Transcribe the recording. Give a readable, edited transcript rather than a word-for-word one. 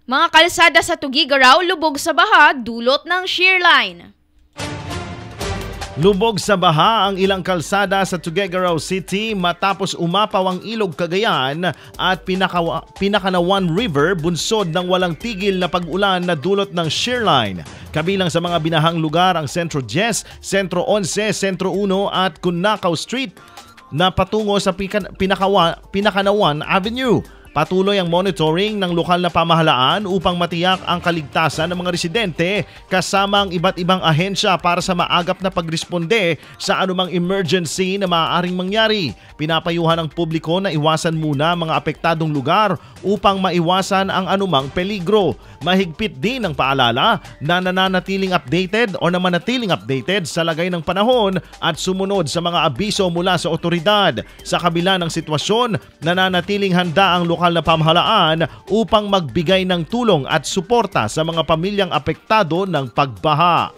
Mga kalsada sa Tuguegarao lubog sa baha dulot ng shear line. Lubog sa baha ang ilang kalsada sa Tuguegarao City matapos umapaw ang ilog Cagayan at Pinakanawan River bunsod ng walang tigil na pag-ulan na dulot ng shear line. Kabilang sa mga binahang lugar ang Sentro 10, Sentro 11, Sentro 1 at Cunacao Street na patungo sa Pinakanawan Avenue. Patuloy ang monitoring ng lokal na pamahalaan upang matiyak ang kaligtasan ng mga residente kasama ang iba't ibang ahensya para sa maagap na pagresponde sa anumang emergency na maaaring mangyari. Pinapayuhan ang publiko na iwasan muna mga apektadong lugar upang maiwasan ang anumang peligro. Mahigpit din ang paalala na nananatiling updated o na manatiling updated sa lagay ng panahon at sumunod sa mga abiso mula sa otoridad. Sa kabila ng sitwasyon, nananatiling handa ang lokal na pamahalaan upang magbigay ng tulong at suporta sa mga pamilyang apektado ng pagbaha.